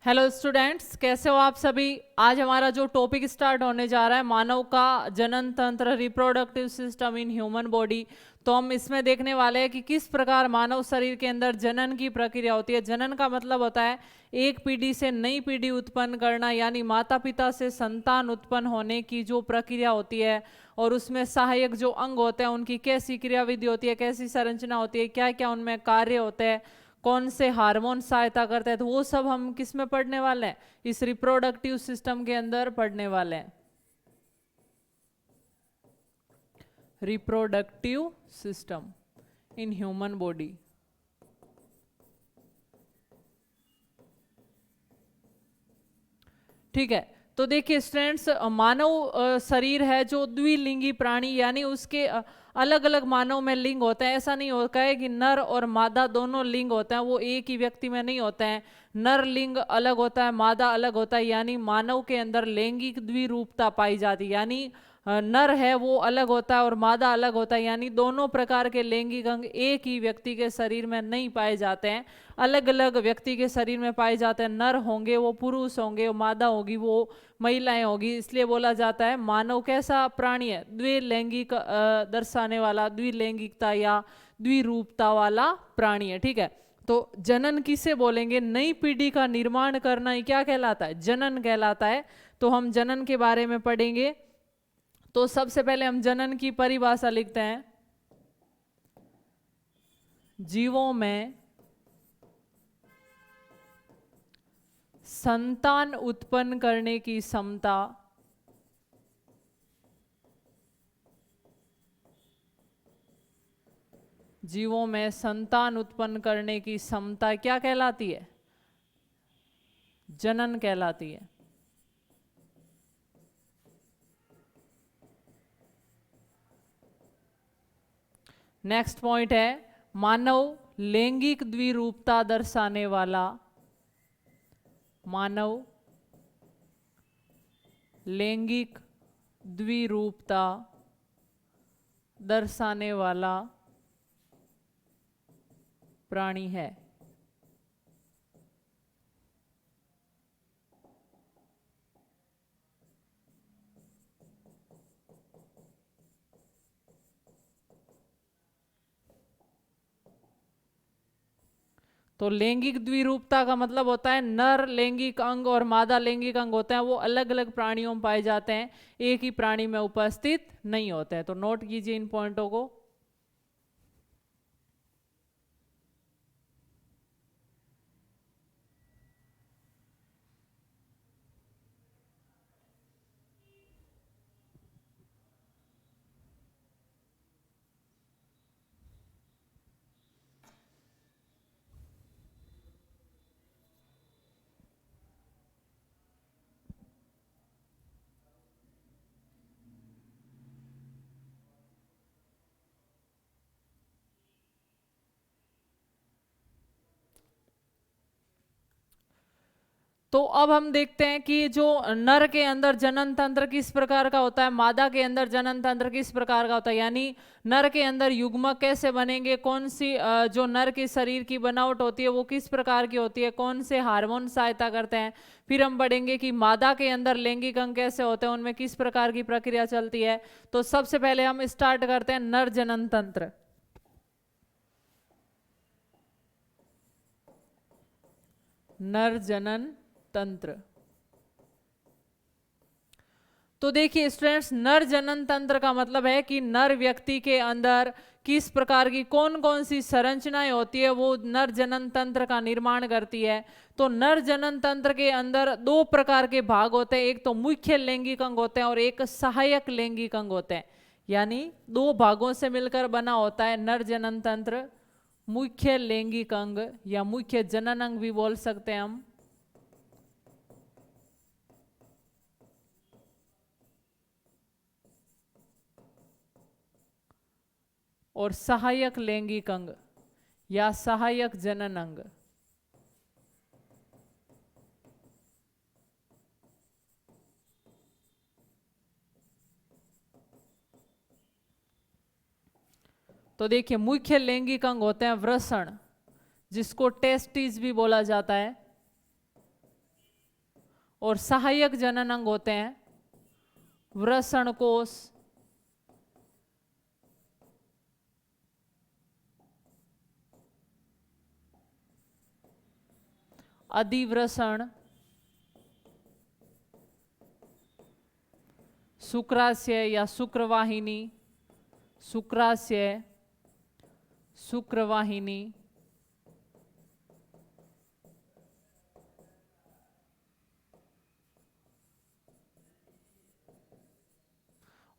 Hello students, कैसे हो आप सभी। आज हमारा जो टॉपिक स्टार्ट होने जा रहा है मानव का जनन तंत्र, reproductive system in human body. तो हम इसमें देखने वाले हैं कि किस प्रकार मानव शरीर के अंदर जनन की प्रक्रिया होती है। जनन का मतलब होता है एक पीढ़ी से नई पीढ़ी उत्पन्न करना, यानी माता पिता से संतान उत्पन्न होने की जो प्रक्रिया होती है। और उसमें सहायक जो अंग होते हैं उनकी कैसी क्रियाविधि होती है, कैसी संरचना होती है, क्या क्या उनमें कार्य होते हैं, कौन से हार्मोन सहायता करते हैं, तो वो सब हम किस में पढ़ने वाले हैं, इस रिप्रोडक्टिव सिस्टम के अंदर पढ़ने वाले हैं। Reproductive system in human body. ठीक है, तो देखिए स्टूडेंट्स, मानव शरीर है जो द्विलिंगी प्राणी, यानी उसके अलग अलग मानव में लिंग होते हैं। ऐसा नहीं होता है कि नर और मादा दोनों लिंग होते हैं, वो एक ही व्यक्ति में नहीं होते हैं। नर लिंग अलग होता है, मादा अलग होता है, यानी मानव के अंदर लैंगिक द्विरूपता पाई जाती है। यानी नर है वो अलग होता है और मादा अलग होता है, यानी दोनों प्रकार के लैंगिक अंग एक ही व्यक्ति के शरीर में नहीं पाए जाते हैं, अलग अलग व्यक्ति के शरीर में पाए जाते हैं। नर होंगे वो पुरुष होंगे, मादा होगी वो महिलाएं होगी। इसलिए बोला जाता है मानव कैसा प्राणी है, द्विलैंगिक दर्शाने वाला, द्विलैंगिकता या द्विरूपता वाला प्राणी है। ठीक है, तो जनन किसे बोलेंगे, नई पीढ़ी का निर्माण करना ही क्या कहलाता है, जनन कहलाता है। तो हम जनन के बारे में पढ़ेंगे। तो सबसे पहले हम जनन की परिभाषा लिखते हैं। जीवों में संतान उत्पन्न करने की क्षमता जीवों में संतान उत्पन्न करने की क्षमता क्या कहलाती है, जनन कहलाती है। नेक्स्ट पॉइंट है मानव लैंगिक द्विरूपता दर्शाने वाला, मानव लैंगिक द्विरूपता दर्शाने वाला प्राणी है। तो लैंगिक द्विरूपता का मतलब होता है नर लैंगिक अंग और मादा लैंगिक अंग होते हैं, वो अलग अलग प्राणियों में पाए जाते हैं, एक ही प्राणी में उपस्थित नहीं होते हैं। तो नोट कीजिए इन पॉइंटों को। तो अब हम देखते हैं कि जो नर के अंदर जनन तंत्र किस प्रकार का होता है, मादा के अंदर जनन तंत्र किस प्रकार का होता है, यानी नर के अंदर युग्मक कैसे बनेंगे, कौन सी जो नर के शरीर की बनावट होती है वो किस प्रकार की होती है, कौन से हार्मोन सहायता करते हैं। फिर हम पढ़ेंगे कि मादा के अंदर लैंगिक अंग कैसे होते हैं, उनमें किस प्रकार की प्रक्रिया चलती है। तो सबसे पहले हम स्टार्ट करते हैं नर जनन तंत्र। नर जनन तंत्र। तो देखिए स्टूडेंट्स, नर जनन तंत्र का मतलब है कि नर व्यक्ति के अंदर किस प्रकार की कौन कौन सी संरचनाएं होती है वो नर जनन तंत्र का निर्माण करती है। तो नर जनन तंत्र के अंदर दो प्रकार के भाग होते हैं, एक तो मुख्य लैंगिक अंग होते हैं और एक सहायक लैंगिक अंग होते हैं, यानी दो भागों से मिलकर बना होता है नर जनन तंत्र। मुख्य लैंगिक अंग या मुख्य जनन अंग भी बोल सकते हैं हम, और सहायक लैंगिक अंग या सहायक जनन अंग। तो देखिए मुख्य लैंगिक अंग होते हैं वृषण, जिसको टेस्टिस भी बोला जाता है, और सहायक जनन अंग होते हैं वृषण कोश, अधिवृषण, शुक्राशय या शुक्रवाहिनी, शुक्राशय, शुक्रवाहिनी,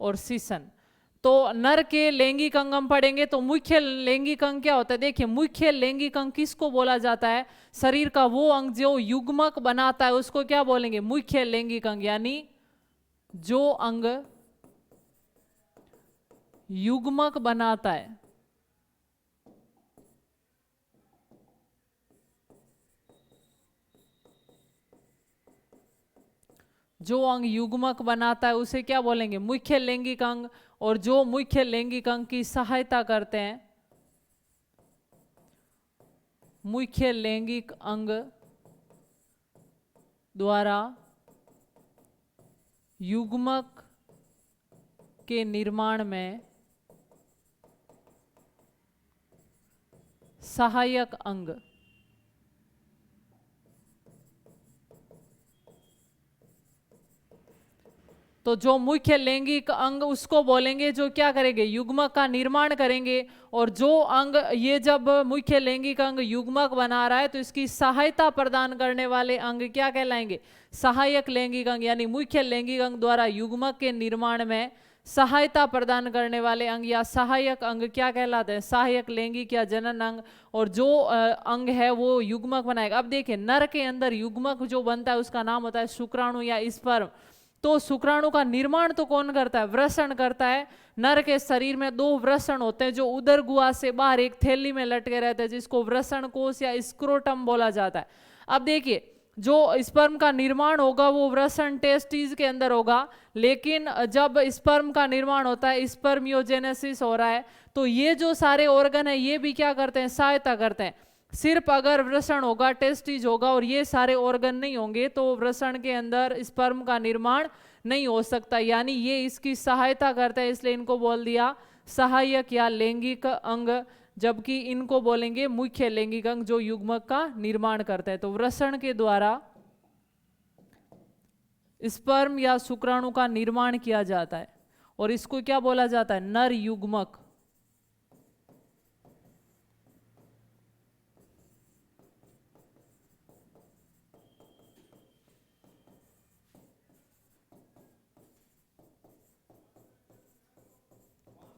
और सीसन। तो नर के लैंगिक अंग हम पढ़ेंगे तो मुख्य लैंगिक अंग क्या होता है? देखिए, मुख्य लैंगिक अंग किसको बोला जाता है? शरीर का वो अंग जो युग्मक बनाता है उसको क्या बोलेंगे? मुख्य लैंगिक अंग। यानी जो अंग युग्मक बनाता है, जो अंग युग्मक बनाता है उसे क्या बोलेंगे? मुख्य लैंगिक अंग। और जो मुख्य लैंगिक अंग की सहायता करते हैं, मुख्य लैंगिक अंग द्वारा युग्मक के निर्माण में सहायक अंग। तो जो मुख्य लैंगिक अंग उसको बोलेंगे जो क्या करेंगे? युग्मक का निर्माण करेंगे। और जो अंग ये जब मुख्य लैंगिक अंग युग्मक बना रहा है तो इसकी सहायता प्रदान करने वाले अंग क्या कहलाएंगे? सहायक लैंगिक अंग। यानी मुख्य लैंगिक अंग द्वारा युग्मक के निर्माण में सहायता प्रदान करने वाले अंग या सहायक अंग क्या कहलाते हैं? सहायक लैंगिक या जनन अंग। और जो अंग है वो युग्मक बनाएगा। अब देखिए, नर के अंदर युग्मक जो बनता है उसका नाम होता है शुक्राणु या स्पर्म। तो शुक्राणु का निर्माण तो कौन करता है? वृषण करता है। नर के शरीर में 2 वृषण होते हैं जो उदर गुहा से बाहर एक थैली में लटके रहते हैं, जिसको वृषण कोश या स्क्रोटम बोला जाता है। अब देखिए, जो स्पर्म का निर्माण होगा वो वृषण टेस्टिस के अंदर होगा। लेकिन जब स्पर्म का निर्माण होता है, स्पर्मियोजेनेसिस हो रहा है, तो ये जो सारे ऑर्गन है ये भी क्या करते हैं? सहायता करते हैं। सिर्फ अगर वृषण होगा, टेस्टिस होगा और ये सारे ऑर्गन नहीं होंगे तो वृषण के अंदर स्पर्म का निर्माण नहीं हो सकता। यानी ये इसकी सहायता करता है, इसलिए इनको बोल दिया सहायक या लैंगिक अंग। जबकि इनको बोलेंगे मुख्य लैंगिक अंग जो युग्मक का निर्माण करता है। तो वृषण के द्वारा स्पर्म या शुक्राणु का निर्माण किया जाता है और इसको क्या बोला जाता है? नर युग्मक।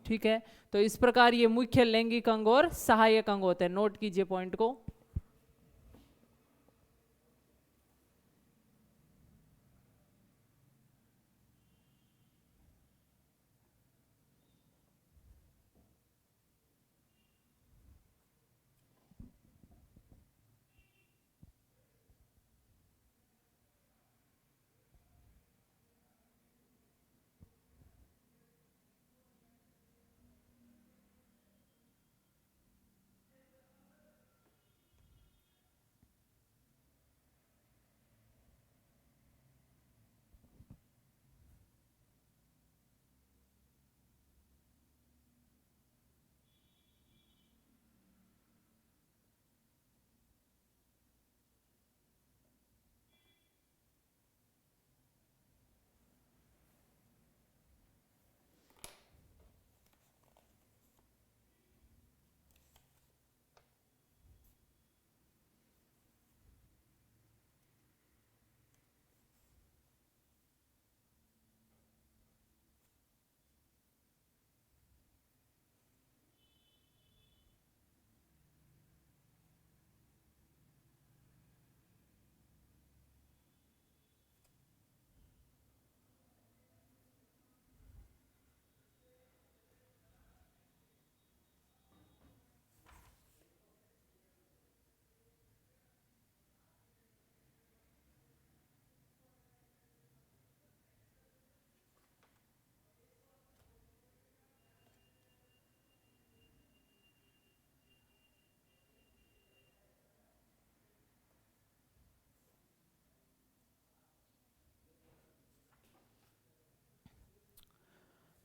ठीक है, तो इस प्रकार ये मुख्य लैंगिक अंग और सहायक अंग होते हैं। नोट कीजिए पॉइंट को।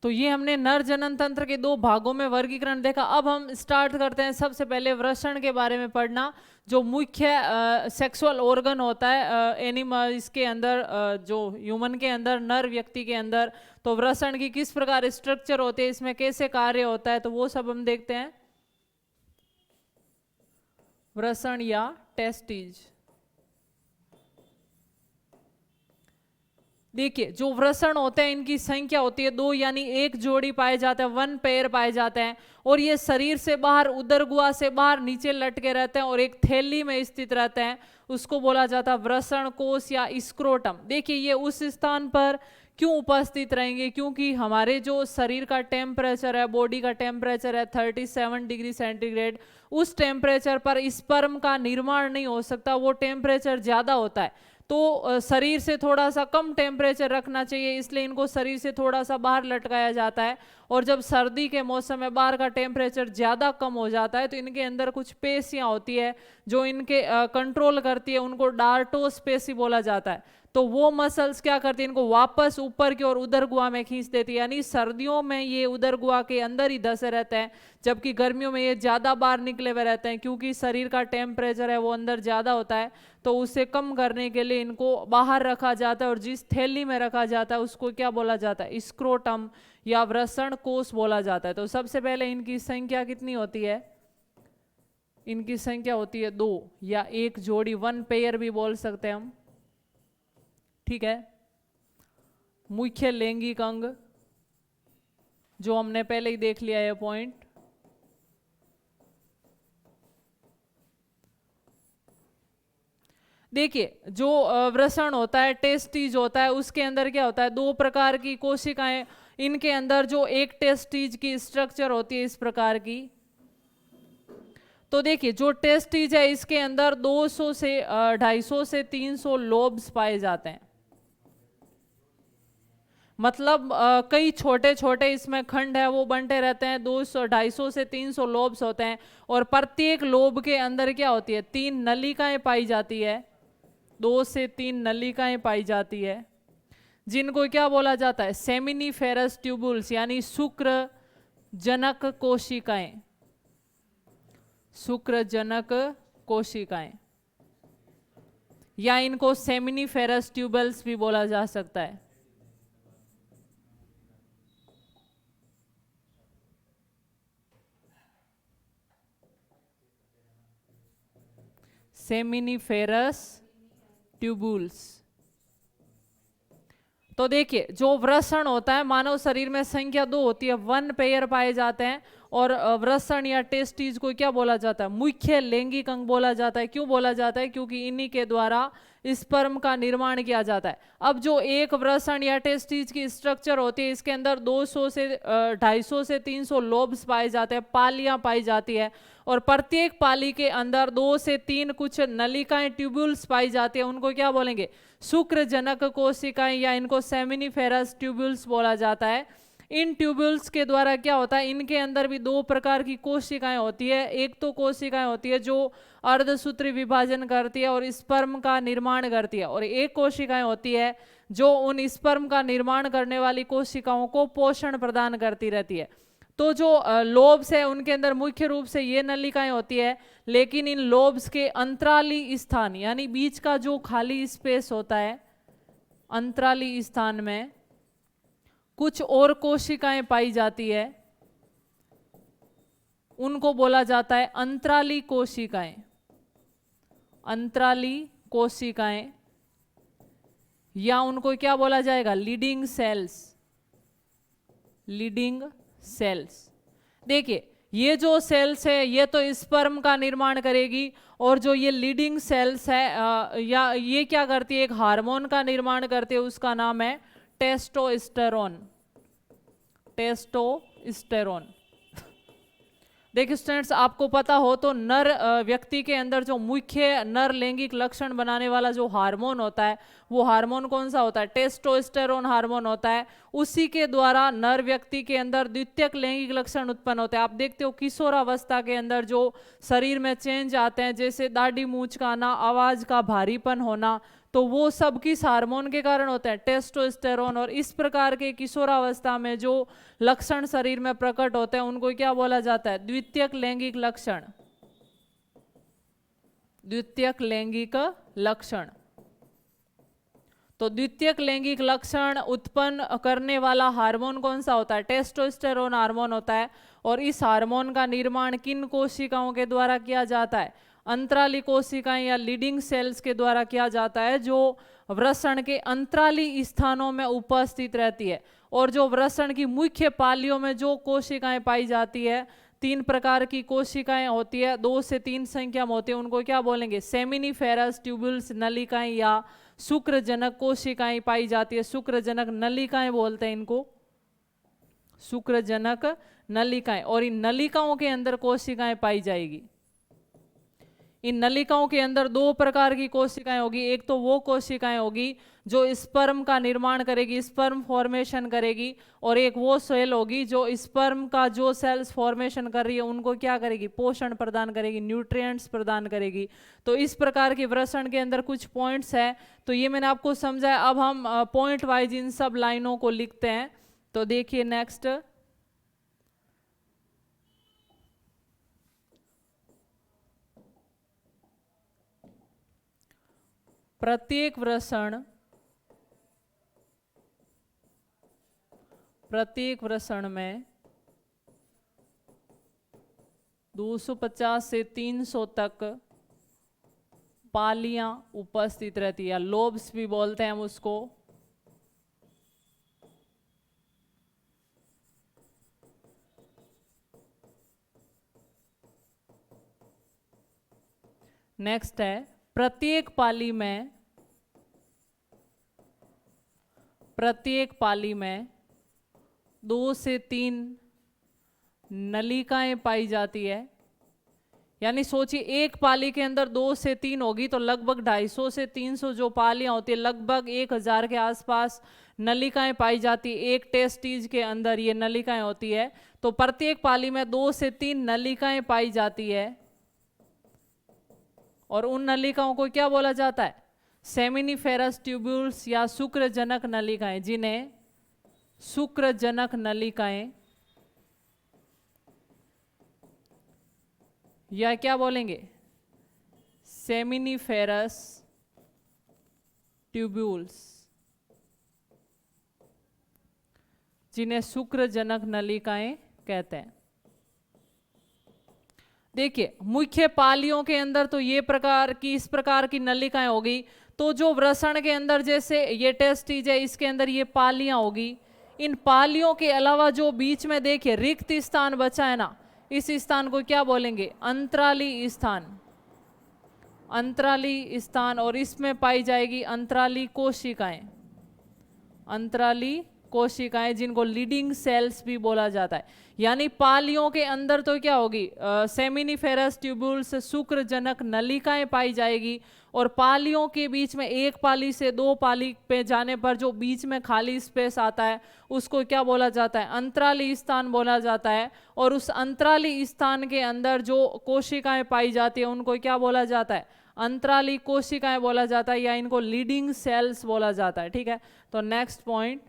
तो ये हमने नर जनन तंत्र के दो भागों में वर्गीकरण देखा। अब हम स्टार्ट करते हैं सबसे पहले वृषण के बारे में पढ़ना, जो मुख्य सेक्सुअल ऑर्गन होता है एनिमल इसके अंदर, जो ह्यूमन के अंदर, नर व्यक्ति के अंदर। तो वृषण की किस प्रकार स्ट्रक्चर होते हैं, इसमें कैसे कार्य होता है, तो वो सब हम देखते हैं। वृषण या टेस्टिज। देखिए जो वृषण होते हैं इनकी संख्या होती है 2, यानी एक जोड़ी पाए जाते हैं, 1 पेयर पाए जाते हैं, और ये शरीर से बाहर, उदर गुहा से बाहर नीचे लटके रहते हैं और एक थैली में स्थित रहते हैं, उसको बोला जाता है वृषण कोश या स्क्रोटम। देखिए ये उस स्थान पर क्यों उपस्थित रहेंगे, क्योंकि हमारे जो शरीर का टेम्परेचर है, बॉडी का टेम्परेचर है 37 डिग्री सेंटीग्रेड, उस टेम्परेचर पर स्पर्म का निर्माण नहीं हो सकता, वो टेम्परेचर ज़्यादा होता है। तो शरीर से थोड़ा सा कम टेम्परेचर रखना चाहिए, इसलिए इनको शरीर से थोड़ा सा बाहर लटकाया जाता है। और जब सर्दी के मौसम में बाहर का टेम्परेचर ज़्यादा कम हो जाता है तो इनके अंदर कुछ पेशियाँ होती है जो इनके कंट्रोल करती है, उनको डार्टोस पेशी बोला जाता है। तो वो मसल्स क्या करती है, इनको वापस ऊपर की ओर उदर गुहा में खींच देती है, यानी सर्दियों में ये उदर गुहा के अंदर ही धसे रहते हैं, जबकि गर्मियों में ये ज़्यादा बाहर निकले हुए रहते हैं, क्योंकि शरीर का टेम्परेचर है वो अंदर ज़्यादा होता है। तो उसे कम करने के लिए इनको बाहर रखा जाता है, और जिस थैली में रखा जाता है उसको क्या बोला जाता है, स्क्रोटम या वृषण कोश बोला जाता है। तो सबसे पहले इनकी संख्या कितनी होती है, इनकी संख्या होती है 2 या एक जोड़ी, 1 पेयर भी बोल सकते हैं हम, ठीक है। मुख्य लैंगिक अंग जो हमने पहले ही देख लिया है पॉइंट। देखिए जो वृषण होता है, टेस्टिज होता है, उसके अंदर क्या होता है, 2 प्रकार की कोशिकाएं, इनके अंदर जो एक टेस्टिज की स्ट्रक्चर होती है इस प्रकार की। तो देखिए जो टेस्टिज है इसके अंदर 200 से 250 से 300 लोब्स पाए जाते हैं, मतलब कई छोटे छोटे इसमें खंड है वो बनते रहते हैं, 250 से 300 लोब्स होते हैं, और प्रत्येक लोब के अंदर क्या होती है, 3 नलिकाएं पाई जाती है, 2 से 3 नलिकाएं पाई जाती है, जिनको क्या बोला जाता है, सेमिनिफेरस ट्यूबुल्स, यानी शुक्र जनक कोशिकाएं, शुक्र जनक कोशिकाएं, या इनको सेमिनिफेरस ट्यूबल्स भी बोला जा सकता है। Seminiferous tubules. तो देखिए जो वृषण होता है, मानव शरीर में संख्या 2 होती है, 1 पेयर पाए जाते हैं, और वृषण या टेस्टिज को क्या बोला जाता है, मुख्य लैंगिक अंग बोला जाता है। क्यों बोला जाता है, क्योंकि इन्हीं के द्वारा स्पर्म का निर्माण किया जाता है। अब जो एक वृषण या टेस्टिज की स्ट्रक्चर होती है, इसके अंदर 200 से 250 से 300 लोब्स पाए जाते हैं, पालियां पाई जाती है, और प्रत्येक पाली के अंदर 2 से 3 कुछ नलिकाएं, ट्यूब्यूल्स पाई जाती है, उनको क्या बोलेंगे, शुक्र जनक कोशिकाएं, या इनको सेमिनिफेरस ट्यूब्यूल्स बोला जाता है। इन ट्यूब्यूल्स के द्वारा क्या होता है, इनके अंदर भी 2 प्रकार की कोशिकाएं होती है। एक तो कोशिकाएं होती है जो अर्धसूत्री विभाजन करती है और स्पर्म का निर्माण करती है, और एक कोशिकाएं होती है जो उन स्पर्म का निर्माण करने वाली कोशिकाओं को पोषण प्रदान करती रहती है। तो जो लोब्स है उनके अंदर मुख्य रूप से ये नलिकाएं होती है, लेकिन इन लोब्स के अंतराली स्थान, यानी बीच का जो खाली स्पेस होता है, अंतराली स्थान में कुछ और कोशिकाएं पाई जाती है, उनको बोला जाता है अंतराली कोशिकाएं। अंतराली कोशिकाएं, या उनको क्या बोला जाएगा, लीडिंग सेल्स, लीडिंग सेल्स। देखिए ये जो सेल्स है ये तो स्पर्म का निर्माण करेगी, और जो ये लीडिंग सेल्स है या ये क्या करती है, एक हार्मोन का निर्माण करती है, उसका नाम है टेस्टोस्टेरोन। टेस्टोस्टेरोन। देखिए स्टूडेंट्स, आपको पता हो तो नर व्यक्ति के अंदर जो मुख्य नर लैंगिक लक्षण बनाने वाला जो हार्मोन होता है, वो हार्मोन कौन सा होता है, टेस्टोस्टेरोन हार्मोन होता है। उसी के द्वारा नर व्यक्ति के अंदर द्वितीयक लैंगिक लक्षण उत्पन्न होते हैं। आप देखते हो किशोरावस्था के अंदर जो शरीर में चेंज आते हैं, जैसे दाढ़ी मूंछ का आना, आवाज का भारीपन होना, तो वो सब किस हार्मोन के कारण होते हैं? टेस्टोस्टेरोन। और इस प्रकार के किशोरावस्था में जो लक्षण शरीर में प्रकट होते हैं उनको क्या बोला जाता है? द्वितीयक लैंगिक लक्षण। द्वितीयक लैंगिक लक्षण। तो द्वितीयक लैंगिक लक्षण उत्पन्न करने वाला हार्मोन कौन सा होता है? टेस्टोस्टेरोन हार्मोन होता है। और इस हार्मोन का निर्माण किन कोशिकाओं के द्वारा किया जाता है? अंतराली कोशिकाएं या लीडिंग सेल्स के द्वारा किया जाता है, जो वृषण के अंतराली स्थानों में उपस्थित रहती है। और जो वृषण की मुख्य पालियों में जो कोशिकाएं पाई जाती है, 3 प्रकार की कोशिकाएं होती है, 2 से 3 संख्या में होती है, उनको क्या बोलेंगे? सेमिनिफेरस ट्यूब्यूल्स नलिकाएं या शुक्रजनक कोशिकाएं पाई जाती है। शुक्रजनक नलिकाएं बोलते हैं इनको, शुक्रजनक नलिकाएं। और इन नलिकाओं के अंदर कोशिकाएं पाई जाएगी। इन नलिकाओं के अंदर 2 प्रकार की कोशिकाएं होगी। एक तो वो कोशिकाएं होगी जो स्पर्म का निर्माण करेगी, स्पर्म फॉर्मेशन करेगी। और एक वो सेल होगी जो स्पर्म का जो सेल्स फॉर्मेशन कर रही है उनको क्या करेगी? पोषण प्रदान करेगी, न्यूट्रिएंट्स प्रदान करेगी। तो इस प्रकार की वृषण के अंदर कुछ पॉइंट्स है, तो ये मैंने आपको समझाया। अब हम पॉइंट वाइज इन सब लाइनों को लिखते हैं। तो देखिए नेक्स्ट, प्रत्येक वृषण में 250 से 300 तक पालियां उपस्थित रहती है, लोब्स भी बोलते हैं हम उसको। नेक्स्ट है, प्रत्येक पाली में 2 से 3 नलिकाएं पाई जाती है। यानी सोचिए एक पाली के अंदर 2 से 3 होगी तो लगभग 250 से 300 जो पालियां होती है, लगभग 1000 के आसपास नलिकाएं पाई जाती है। एक टेस्टिज के अंदर ये नलिकाएं होती है। तो प्रत्येक पाली में 2 से 3 नलिकाएं पाई जाती है। और उन नलिकाओं को क्या बोला जाता है? सेमिनिफेरस ट्यूब्यूल्स या शुक्रजनक नलिकाएं, जिन्हें शुक्रजनक नलिकाएं या क्या बोलेंगे? सेमिनिफेरस ट्यूब्यूल्स, जिन्हें शुक्रजनक नलिकाएं कहते हैं। देखिए मुख्य पालियों के अंदर तो ये इस प्रकार की नलिकाएं होगी। तो जो वृषण के अंदर जैसे ये टेस्टिज है, इसके अंदर ये पालियां होगी। इन पालियों के अलावा जो बीच में देखिए रिक्त स्थान बचा है ना, इस स्थान को क्या बोलेंगे? अंतराली स्थान। अंतराली स्थान। और इसमें पाई जाएगी अंतराली कोशिकाएं। अंतराली कोशिकाएं, जिनको लीडिंग सेल्स भी बोला जाता है। यानी पालियों के अंदर तो क्या होगी? सेमिनिफेरस ट्यूब्यूल्स, शुक्रजनक नलिकाएं पाई जाएगी। और पालियों के बीच में एक पाली से 2 पाली पे जाने पर जो बीच में खाली स्पेस आता है उसको क्या बोला जाता है? अंतराली स्थान बोला जाता है। और उस अंतराली स्थान के अंदर जो कोशिकाएं पाई जाती है उनको क्या बोला जाता है? अंतराली कोशिकाएं बोला जाता है, या इनको लीडिंग सेल्स बोला जाता है। ठीक है, तो नेक्स्ट पॉइंट,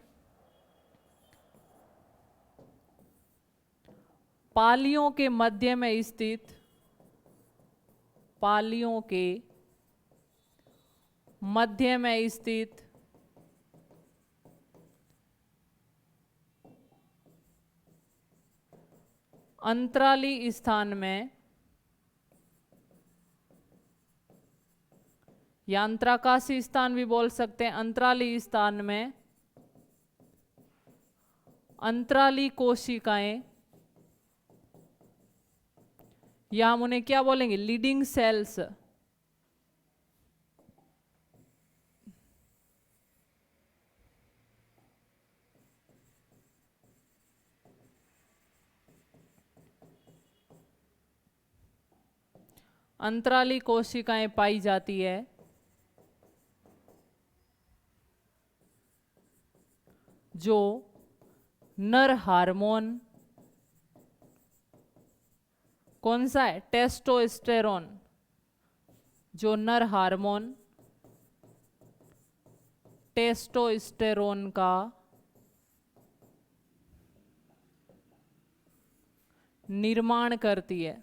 पालियों के मध्य में स्थित, पालियों के मध्य में स्थित अंतराली स्थान में या अंतराकाशी स्थान भी बोल सकते हैं, अंतराली स्थान में अंतराली कोशिकाएं, या हम उन्हें क्या बोलेंगे? Leading sales. अंतराली कोशिकाएं पाई जाती है, जो नर हार्मोन कौन सा है? टेस्टोस्टेरोन। जो नर हार्मोन टेस्टोस्टेरोन का निर्माण करती है।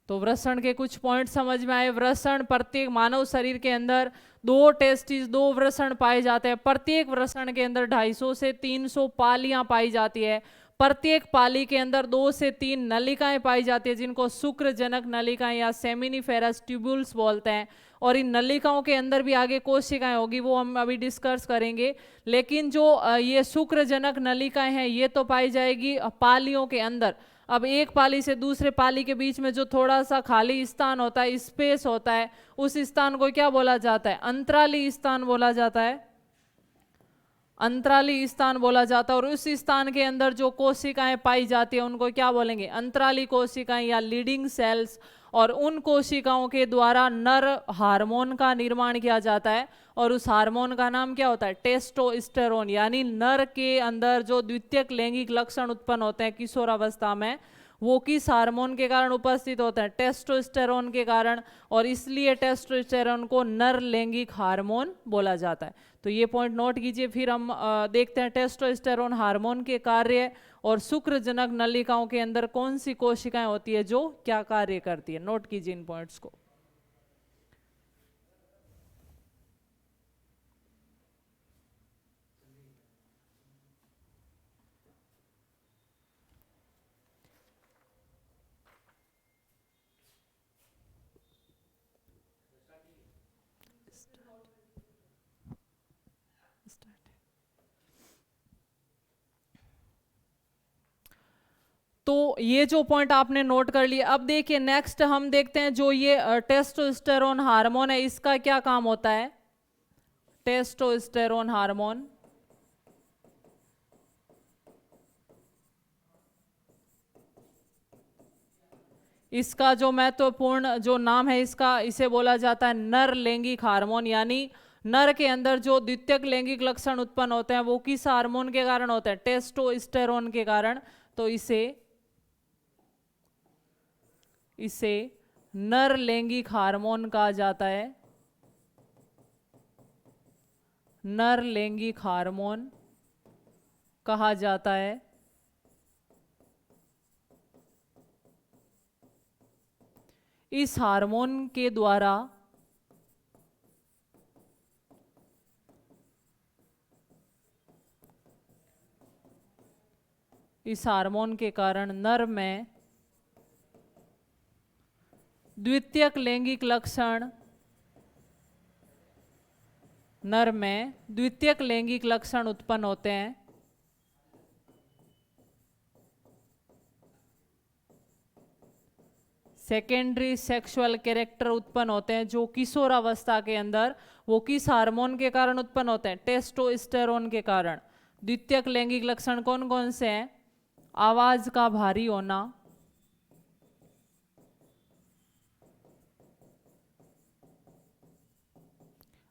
तो वृषण के कुछ पॉइंट समझ में आए। वृषण, प्रत्येक मानव शरीर के अंदर 2 टेस्टिस, 2 वृषण पाए जाते हैं। प्रत्येक वृषण के अंदर 250 से 300 पालियां पाई जाती है। प्रत्येक पाली के अंदर 2 से 3 नलिकाएं पाई जाती है, जिनको शुक्रजनक नलिकाएं या सेमिनिफेरस ट्यूब्यूल्स बोलते हैं। और इन नलिकाओं के अंदर भी आगे कोशिकाएं होगी, वो हम अभी डिस्कस करेंगे। लेकिन जो ये शुक्रजनक नलिकाएं हैं, ये तो पाई जाएगी पालियों के अंदर। अब एक पाली से दूसरे पाली के बीच में जो थोड़ा सा खाली स्थान होता है, स्पेस होता है, उस स्थान को क्या बोला जाता है? अंतराली स्थान बोला जाता है। अंतराली स्थान बोला जाता है। और उस स्थान के अंदर जो कोशिकाएं पाई जाती है, उनको क्या बोलेंगे? अंतराली कोशिकाएं या लीडिंग सेल्स। और उन कोशिकाओं के द्वारा नर हार्मोन का निर्माण किया जाता है। और उस हार्मोन का नाम क्या होता है? टेस्टोस्टेरोन। यानी नर के अंदर जो द्वितीयक लैंगिक लक्षण उत्पन्न होते हैं किशोरावस्था में, वो किस हार्मोन के कारण उपस्थित होते हैं? टेस्टोस्टेरोन के कारण। और इसलिए टेस्टोस्टेरोन को नर लैंगिक हार्मोन बोला जाता है। तो ये पॉइंट नोट कीजिए। फिर हम देखते हैं टेस्टोस्टेरोन हार्मोन के कार्य और शुक्रजनक नलिकाओं के अंदर कौन सी कोशिकाएं होती है जो क्या कार्य करती है। नोट कीजिए इन पॉइंट्स को। तो ये जो पॉइंट आपने नोट कर लिया, अब देखिए नेक्स्ट हम देखते हैं जो ये टेस्टोस्टेरोन हार्मोन है, इसका क्या काम होता है? टेस्टोस्टेरोन हार्मोन इसका जो महत्वपूर्ण जो नाम है इसका, इसे बोला जाता है नर लैंगिक हार्मोन। यानी नर के अंदर जो द्वितीयक लैंगिक लक्षण उत्पन्न होते हैं वो किस हार्मोन के कारण होते हैं? टेस्टोस्टेरोन के कारण। तो इसे नर लैंगिक हार्मोन कहा जाता है। नर लैंगिक हार्मोन कहा जाता है। इस हार्मोन के द्वारा इस हार्मोन के कारण नर में द्वितीयक लैंगिक लक्षण उत्पन्न होते हैं। सेकेंडरी सेक्सुअल कैरेक्टर उत्पन्न होते हैं जो किशोरावस्था के अंदर, वो किस हार्मोन के कारण उत्पन्न होते हैं? टेस्टोस्टेरोन के कारण। द्वितीयक लैंगिक लक्षण कौन कौन से हैं? आवाज का भारी होना,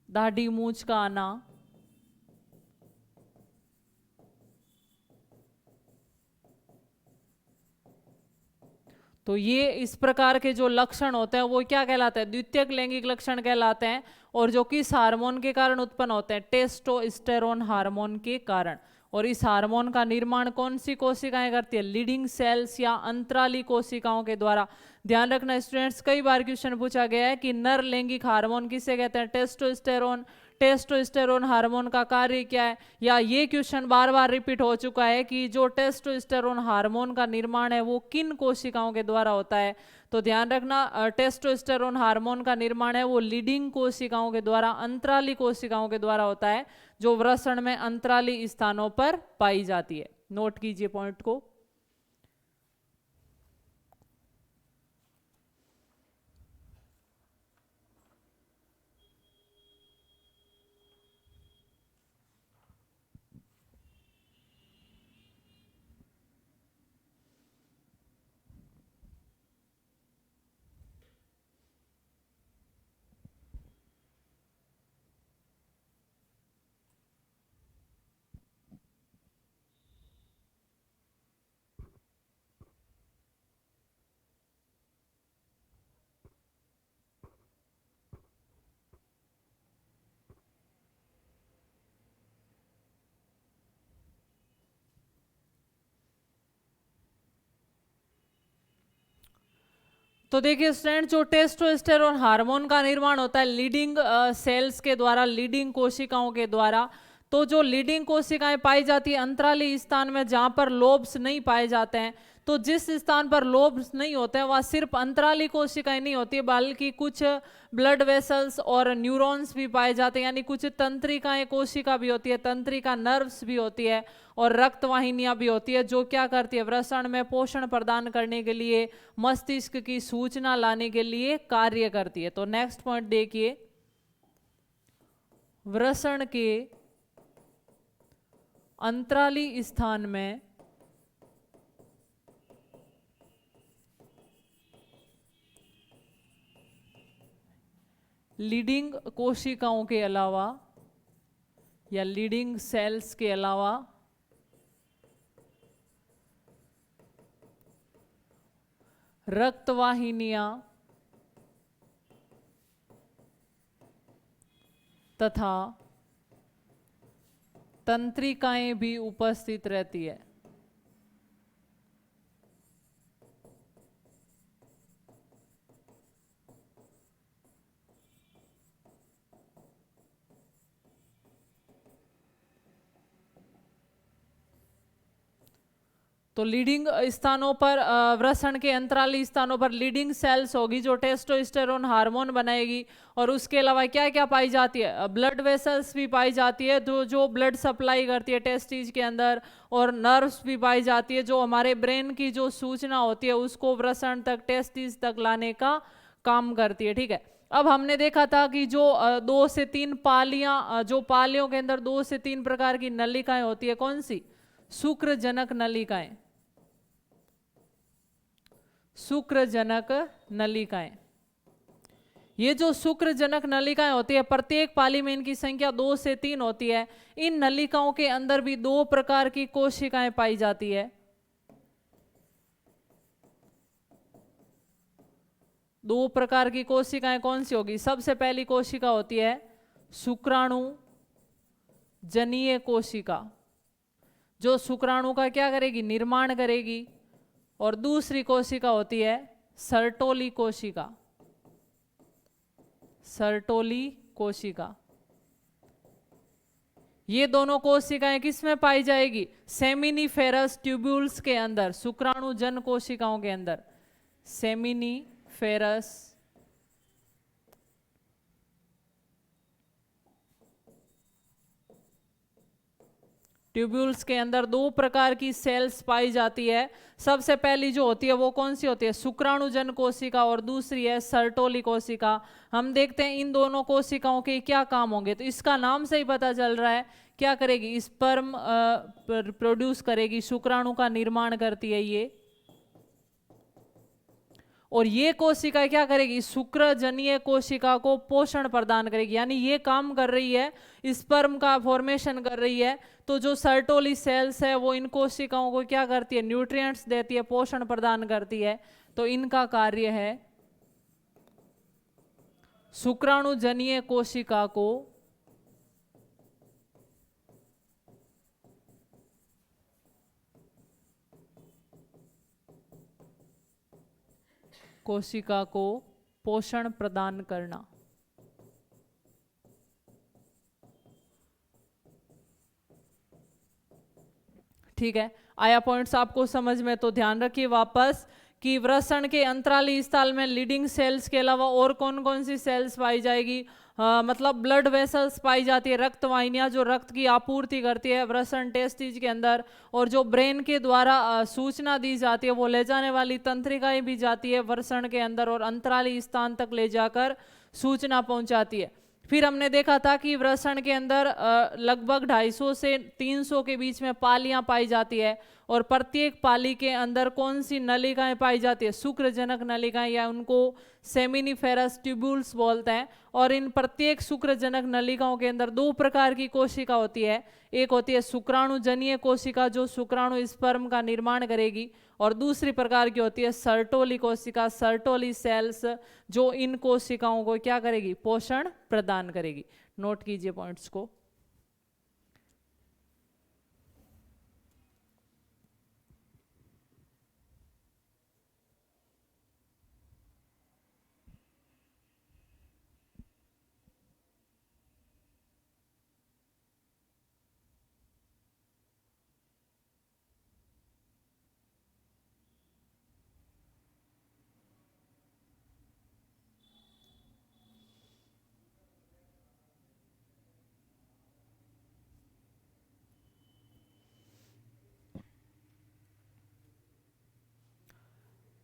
दाढ़ी मूंछ का आना, तो ये इस प्रकार के जो लक्षण होते हैं वो क्या कहलाते हैं? द्वितीयक लैंगिक लक्षण कहलाते हैं। और जो किस हार्मोन के कारण उत्पन्न होते हैं? टेस्टोस्टेरोन हार्मोन के कारण। और इस हार्मोन का निर्माण कौन सी कोशिकाएं करती है? लीडिंग सेल्स या अंतराली कोशिकाओं के द्वारा। ध्यान रखना स्टूडेंट्स, कई बार क्वेश्चन पूछा गया है कि नर लैंगिक हार्मोन किसे कहते हैं? टेस्टोस्टेरोन। टेस्टोस्टेरोन हार्मोन का कार्य क्या है? या ये क्वेश्चन बार बार रिपीट हो चुका है कि जो टेस्टोस्टेरोन हार्मोन का निर्माण है वो किन कोशिकाओं के द्वारा होता है? तो ध्यान रखना, टेस्टोस्टेरोन हार्मोन का निर्माण है वो लीडिंग कोशिकाओं के द्वारा, अंतराली कोशिकाओं के द्वारा होता है, जो वृषण में अंतराली स्थानों पर पाई जाती है। नोट कीजिए पॉइंट को। तो देखिए स्टूडेंट, जो टेस्टोस्टेरोन हार्मोन का निर्माण होता है लीडिंग सेल्स के द्वारा, लीडिंग कोशिकाओं के द्वारा। तो जो लीडिंग कोशिकाएं पाई जाती है अंतराली स्थान में, जहां पर लोब्स नहीं पाए जाते हैं, तो जिस स्थान पर लोब्स नहीं होते हैं वहाँ सिर्फ अंतराली कोशिकाएं नहीं होती, बल्कि कुछ ब्लड वेसल्स और न्यूरॉन्स भी पाए जाते हैं, यानी कुछ तंत्रिकाएं कोशिका भी होती है, तंत्रिका नर्व्स भी होती है, और रक्त वाहिनियां भी होती है, जो क्या करती है, वृषण में पोषण प्रदान करने के लिए, मस्तिष्क की सूचना लाने के लिए कार्य करती है। तो नेक्स्ट पॉइंट देखिए, वृषण के अंतराली स्थान में लीडिंग कोशिकाओं के अलावा या लीडिंग सेल्स के अलावा रक्तवाहिनियां तथा तंत्रिकाएं भी उपस्थित रहती है। तो लीडिंग स्थानों पर, वृषण के अंतराली स्थानों पर लीडिंग सेल्स होगी जो टेस्टोस्टेरोन हार्मोन बनाएगी, और उसके अलावा क्या क्या पाई जाती है, ब्लड वेसल्स भी पाई जाती है जो ब्लड सप्लाई करती है टेस्टिस के अंदर, और नर्व्स भी पाई जाती है जो हमारे ब्रेन की जो सूचना होती है उसको वृषण तक, टेस्टिस तक लाने का काम करती है। ठीक है, अब हमने देखा था कि जो 2 से 3 पालियां, जो पालियों के अंदर 2 से 3 प्रकार की नलिकाएं होती है, कौन सी, शुक्रजनक नलिकाएं, शुक्रजनक नलिकाएं। ये जो शुक्रजनक नलिकाएं होती है, प्रत्येक पाली में इनकी संख्या 2 से 3 होती है। इन नलिकाओं के अंदर भी 2 प्रकार की कोशिकाएं पाई जाती है। 2 प्रकार की कोशिकाएं कौन सी होगी, सबसे पहली कोशिका होती है शुक्राणु जनीय कोशिका, जो शुक्राणु का क्या करेगी, निर्माण करेगी, और दूसरी कोशिका होती है सर्टोली कोशिका, सर्टोली कोशिका। ये दोनों कोशिकाएं किस में पाई जाएगी, सेमिनिफेरस ट्यूब्यूल्स के अंदर, शुक्राणु जन कोशिकाओं के अंदर, सेमिनिफेरस ट्यूब्यूल्स के अंदर 2 प्रकार की सेल्स पाई जाती है। सबसे पहली जो होती है वो कौन सी होती है, शुक्राणुजन कोशिका, और दूसरी है सर्टोली कोशिका। हम देखते हैं इन दोनों कोशिकाओं के क्या काम होंगे। तो इसका नाम से ही पता चल रहा है क्या करेगी, स्पर्म प्रोड्यूस करेगी, शुक्राणु का निर्माण करती है ये, और ये कोशिका क्या करेगी, शुक्रजनीय कोशिका को पोषण प्रदान करेगी, यानी ये काम कर रही है, स्पर्म का फॉर्मेशन कर रही है। तो जो सर्टोली सेल्स है वो इन कोशिकाओं को क्या करती है, न्यूट्रिएंट्स देती है, पोषण प्रदान करती है। तो इनका कार्य है शुक्राणुजनीय कोशिका को पोषण प्रदान करना। ठीक है, आया पॉइंट्स आपको समझ में। तो ध्यान रखिए वापस कि वृषण के अंतराली स्थल में लीडिंग सेल्स के अलावा और कौन कौन सी सेल्स पाई जाएगी, मतलब ब्लड वेसल्स पाई जाती है, रक्त वाहिनियां जो रक्त की आपूर्ति करती है वृषण टेस्टिस के अंदर, और जो ब्रेन के द्वारा सूचना दी जाती है वो ले जाने वाली तंत्रिकाएं भी जाती है वृषण के अंदर और अंतराली स्थान तक ले जाकर सूचना पहुंचाती है। फिर हमने देखा था कि वृषण के अंदर लगभग 250 से 300 के बीच में पालियां पाई जाती है, और प्रत्येक पाली के अंदर कौन सी नलिकाएं पाई जाती है, शुक्रजनक नलिकाएं, या उनको सेमिनिफेरस ट्यूब्यूल्स बोलते हैं। और इन प्रत्येक शुक्रजनक नलिकाओं के अंदर 2 प्रकार की कोशिका होती है, एक होती है शुक्राणुजनीय कोशिका जो शुक्राणु स्पर्म का निर्माण करेगी, और दूसरी प्रकार की होती है सर्टोली कोशिका, सर्टोली सेल्स, जो इन कोशिकाओं को क्या करेगी, पोषण प्रदान करेगी। नोट कीजिए पॉइंट्स को।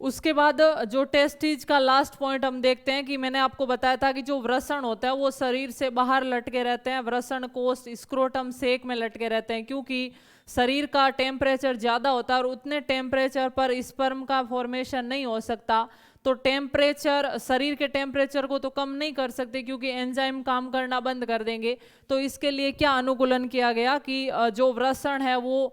उसके बाद जो टेस्टिज का लास्ट पॉइंट हम देखते हैं कि मैंने आपको बताया था कि जो वृषण होता है वो शरीर से बाहर लटके रहते हैं, वृषण कोष स्क्रोटम सेक में लटके रहते हैं, क्योंकि शरीर का टेम्परेचर ज़्यादा होता है और उतने टेम्परेचर पर स्पर्म का फॉर्मेशन नहीं हो सकता। तो टेम्परेचर, शरीर के टेम्परेचर को तो कम नहीं कर सकते क्योंकि एंजाइम काम करना बंद कर देंगे। तो इसके लिए क्या अनुकूलन किया गया कि जो वृषण है वो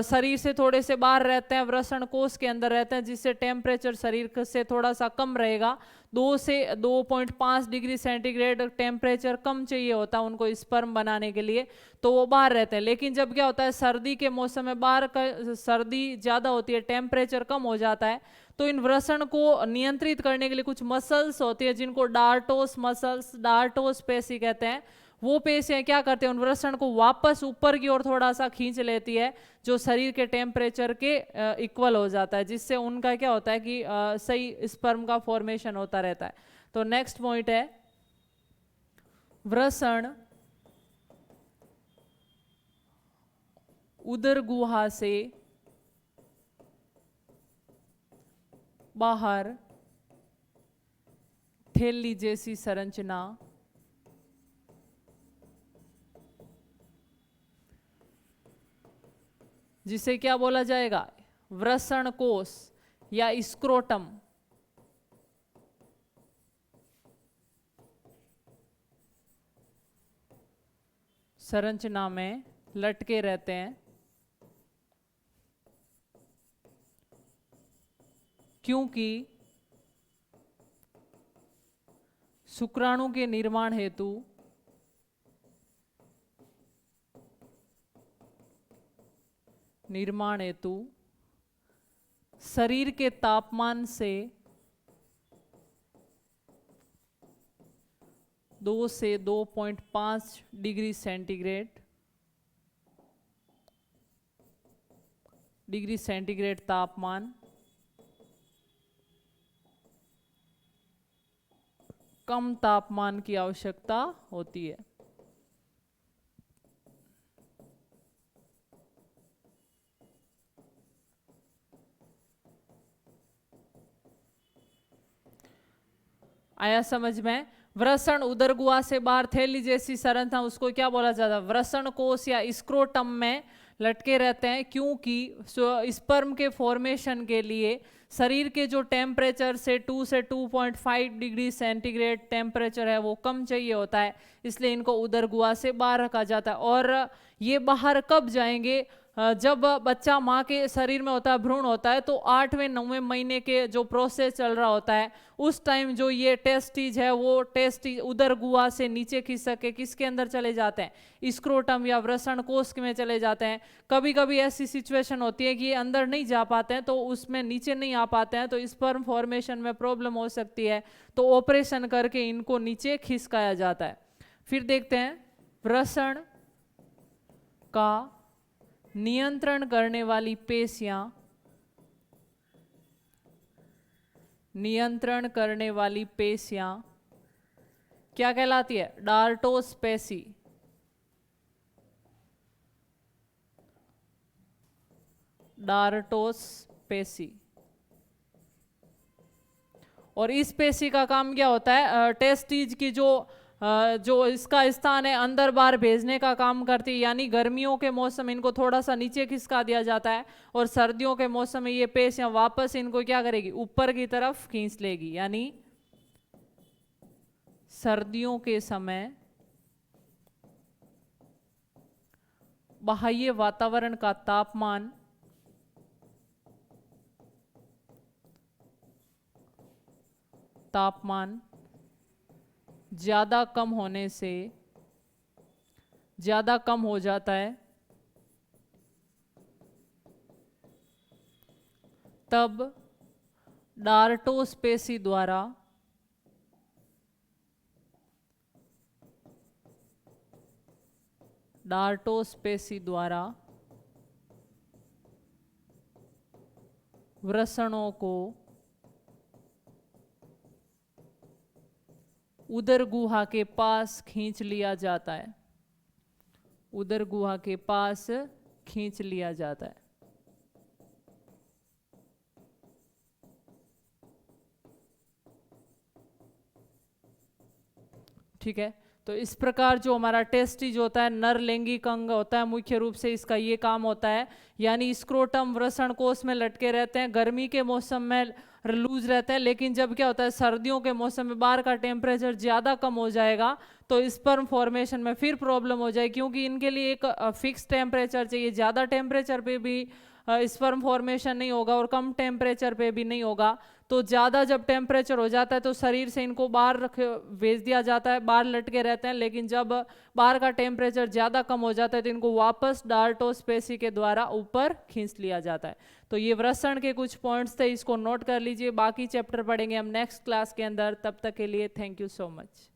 शरीर से थोड़े से बाहर रहते हैं, वृषण कोष के अंदर रहते हैं, जिससे टेम्परेचर शरीर से थोड़ा सा कम रहेगा। 2 से 2.5 डिग्री सेंटीग्रेड टेम्परेचर कम चाहिए होता है उनको स्पर्म बनाने के लिए, तो वो बाहर रहते हैं। लेकिन जब क्या होता है सर्दी के मौसम में बाहर का सर्दी ज़्यादा होती है, टेम्परेचर कम हो जाता है, तो इन वृषण को नियंत्रित करने के लिए कुछ मसल्स होती है जिनको डार्टोस मसल्स, डार्टोस पेशी कहते हैं। वो पेशियां क्या करते हैं, उन वृषण को वापस ऊपर की ओर थोड़ा सा खींच लेती है, जो शरीर के टेम्परेचर के इक्वल हो जाता है, जिससे उनका क्या होता है कि सही स्पर्म का फॉर्मेशन होता रहता है। तो नेक्स्ट पॉइंट है वृषण उदर गुहा से बाहर थैली जैसी संरचना जिसे क्या बोला जाएगा, वृषण कोष या स्क्रोटम, संरचना में लटके रहते हैं, क्योंकि शुक्राणु के निर्माण हेतु शरीर के तापमान से 2 से 2.5 डिग्री सेंटीग्रेड तापमान कम तापमान की आवश्यकता होती है। आया समझ में? वृषण उदर गुहा से बाहर थैली जैसी संरचना, उसको क्या बोला जाता है, वृषण कोष या स्क्रोटम में लटके रहते हैं, क्योंकि स्पर्म के फॉर्मेशन के लिए शरीर के जो टेम्परेचर से 2 से 2.5 डिग्री सेंटीग्रेड टेम्परेचर है वो कम चाहिए होता है, इसलिए इनको उदर गुहा से बाहर रखा जाता है। और ये बाहर कब जाएंगे, जब बच्चा माँ के शरीर में होता है, भ्रूण होता है, तो 8वें 9वें महीने के जो प्रोसेस चल रहा होता है उस टाइम जो ये टेस्टिज है वो टेस्टिज उदर गुहा से नीचे खिसक के किसके अंदर चले जाते हैं, स्क्रोटम या वृषण कोष में चले जाते हैं। कभी कभी ऐसी सिचुएशन होती है कि ये अंदर नहीं जा पाते हैं, तो उसमें नीचे नहीं आ पाते हैं, तो स्पर्म फॉर्मेशन में प्रॉब्लम हो सकती है, तो ऑपरेशन करके इनको नीचे खिसकाया जाता है। फिर देखते हैं वृषण का नियंत्रण करने वाली पेशियां, नियंत्रण करने वाली पेशियां क्या कहलाती है, डार्टोस पेशी। डार्टोस पेशी। और इस पेशी का काम क्या होता है, टेस्टिज की जो इसका स्थान है अंदर बाहर भेजने का काम करती है, यानी गर्मियों के मौसम में इनको थोड़ा सा नीचे खिसका दिया जाता है और सर्दियों के मौसम में ये पेशियां वापस इनको क्या करेगी, ऊपर की तरफ खींच लेगी। यानी सर्दियों के समय बाह्य वातावरण का तापमान ज्यादा कम होने से ज्यादा कम हो जाता है, तब डार्टोस पेशी द्वारा वृषणों को उदर गुहा के पास खींच लिया जाता है, उदर गुहा के पास खींच लिया जाता है। ठीक है। तो इस प्रकार जो हमारा टेस्टिज होता है, नर लैंगिक अंग होता है, मुख्य रूप से इसका ये काम होता है, यानी स्क्रोटम वृषण कोष में लटके रहते हैं, गर्मी के मौसम में लूज रहते हैं। लेकिन जब क्या होता है, सर्दियों के मौसम में बाहर का टेम्परेचर ज़्यादा कम हो जाएगा तो स्पर्म फॉर्मेशन में फिर प्रॉब्लम हो जाएगी, क्योंकि इनके लिए एक फिक्स टेम्परेचर चाहिए। ज़्यादा टेम्परेचर पे भी स्पर्म फॉर्मेशन नहीं होगा और कम टेम्परेचर पे भी नहीं होगा। तो ज़्यादा जब टेम्परेचर हो जाता है तो शरीर से इनको बाहर रख भेज दिया जाता है, बाहर लटके रहते हैं। लेकिन जब बाहर का टेम्परेचर ज़्यादा कम हो जाता है तो इनको वापस डाल्टोस्पेसी के द्वारा ऊपर खींच लिया जाता है। तो ये वृषण के कुछ पॉइंट्स थे, इसको नोट कर लीजिए। बाकी चैप्टर पढ़ेंगे हम नेक्स्ट क्लास के अंदर। तब तक के लिए थैंक यू सो मच।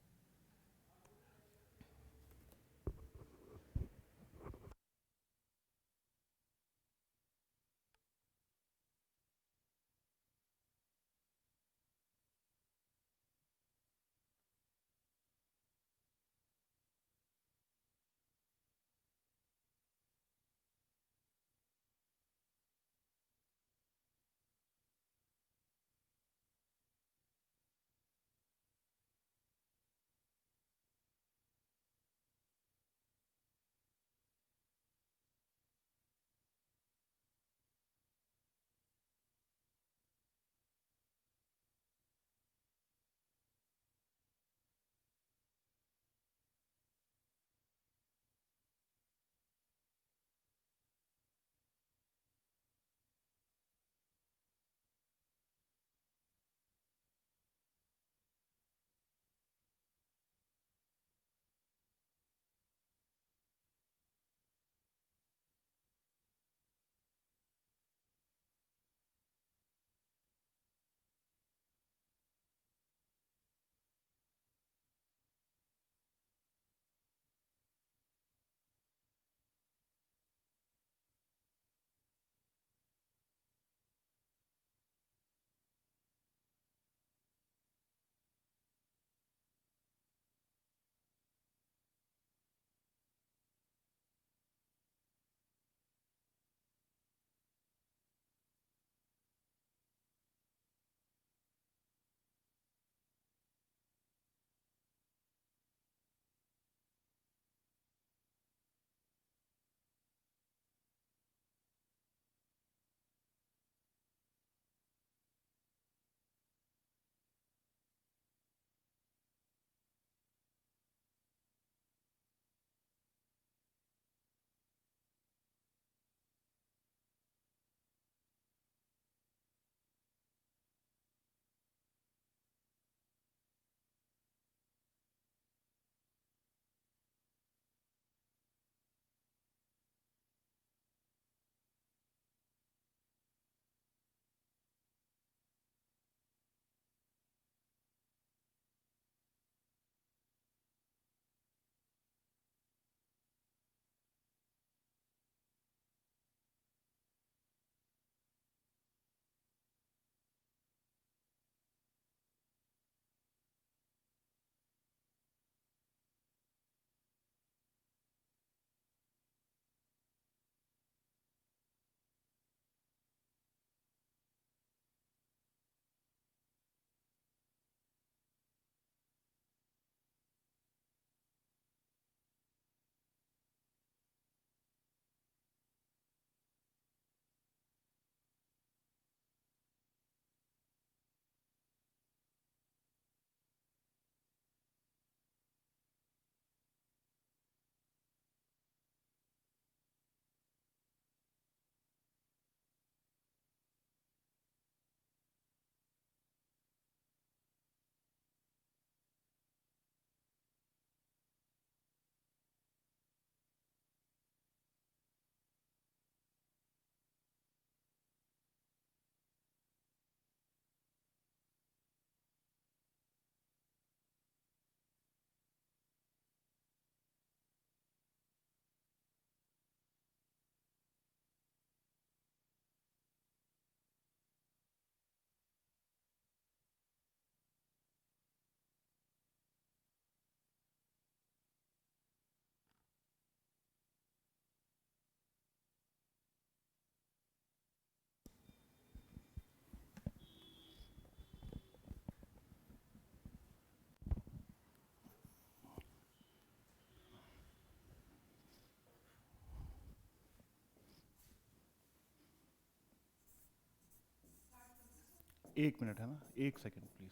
एक मिनट है ना, एक सेकंड प्लीज।